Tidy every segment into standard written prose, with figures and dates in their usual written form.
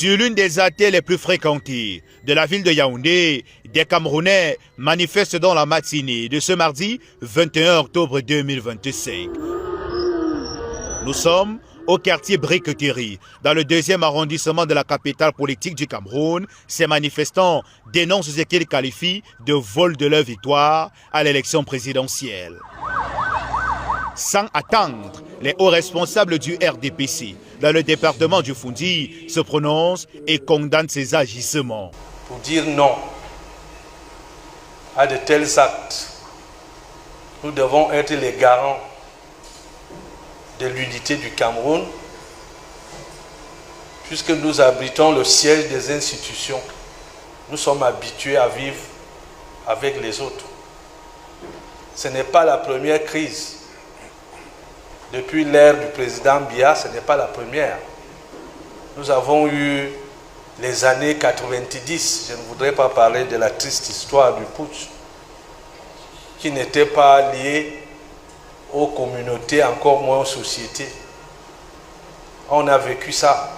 Sur l'une des artères les plus fréquentées de la ville de Yaoundé, des Camerounais manifestent dans la matinée de ce mardi 21 octobre 2025. Nous sommes au quartier Briqueterie, dans le 2e arrondissement de la capitale politique du Cameroun. Ces manifestants dénoncent ce qu'ils qualifient de vol de leur victoire à l'élection présidentielle. Sans attendre, les hauts responsables du RDPC dans le département du Foundi se prononcent et condamnent ces agissements. Pour dire non à de tels actes, nous devons être les garants de l'unité du Cameroun, puisque nous abritons le siège des institutions. Nous sommes habitués à vivre avec les autres. Ce n'est pas la première crise. Depuis l'ère du président Biya, ce n'est pas la première. Nous avons eu les années 90, je ne voudrais pas parler de la triste histoire du putsch, qui n'était pas liée aux communautés, encore moins aux sociétés. On a vécu ça.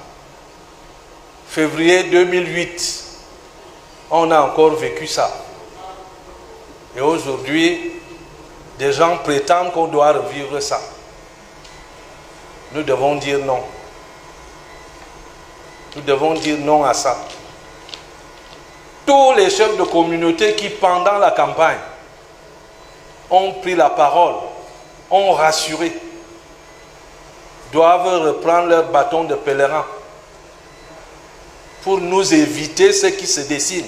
Février 2008, on a encore vécu ça. Et aujourd'hui, des gens prétendent qu'on doit revivre ça. Nous devons dire non. Nous devons dire non à ça. Tous les chefs de communauté qui, pendant la campagne, ont pris la parole, ont rassuré, doivent reprendre leur bâton de pèlerin pour nous éviter ce qui se dessine.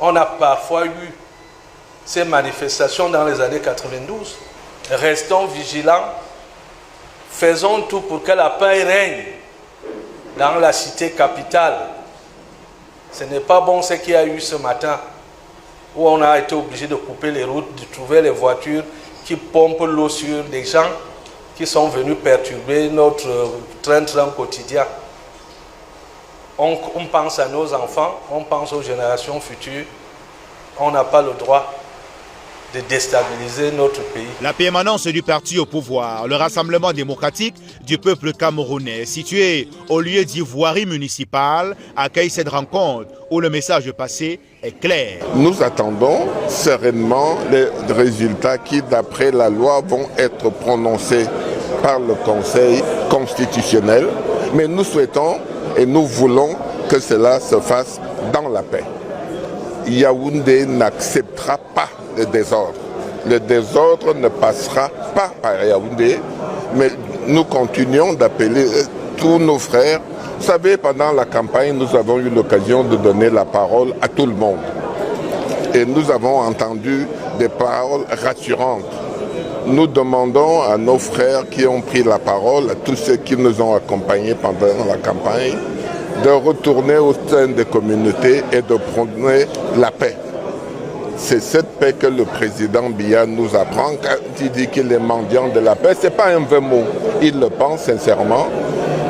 On a parfois eu ces manifestations dans les années 92. Restons vigilants, faisons tout pour que la paix règne dans la cité capitale. Ce n'est pas bon ce qu'il y a eu ce matin, où on a été obligé de couper les routes, de trouver les voitures qui pompent l'eau sur des gens qui sont venus perturber notre train-train quotidien. On pense à nos enfants, on pense aux générations futures. On n'a pas le droit de déstabiliser notre pays. La permanence du parti au pouvoir, le Rassemblement démocratique du peuple camerounais, situé au lieu d'ivoirie municipale, accueille cette rencontre où le message passé est clair. Nous attendons sereinement les résultats qui, d'après la loi, vont être prononcés par le Conseil constitutionnel. Mais nous souhaitons et nous voulons que cela se fasse dans la paix. Yaoundé n'acceptera pas le désordre. Le désordre ne passera pas par Yaoundé, mais nous continuons d'appeler tous nos frères. Vous savez, pendant la campagne, nous avons eu l'occasion de donner la parole à tout le monde. Et nous avons entendu des paroles rassurantes. Nous demandons à nos frères qui ont pris la parole, à tous ceux qui nous ont accompagnés pendant la campagne, de retourner au sein des communautés et de prôner la paix. C'est cette paix que le président Biya nous apprend quand il dit qu'il est mendiant de la paix. Ce n'est pas un vain mot, il le pense sincèrement.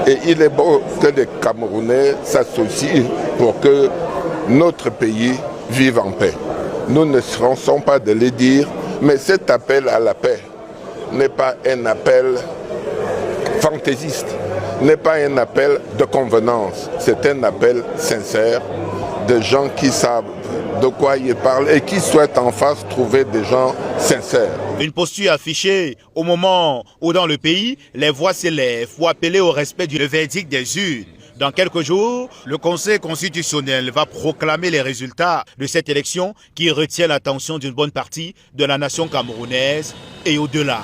Et il est beau que les Camerounais s'associent pour que notre pays vive en paix. Nous ne sommes pas de les dire, mais cet appel à la paix n'est pas un appel fantaisiste, n'est pas un appel de convenance. C'est un appel sincère de gens qui savent de quoi ils parlent et qui souhaitent en face trouver des gens sincères. Une posture affichée au moment où dans le pays, les voix s'élèvent pour appeler au respect du verdict des urnes. Dans quelques jours, le Conseil constitutionnel va proclamer les résultats de cette élection qui retient l'attention d'une bonne partie de la nation camerounaise et au-delà.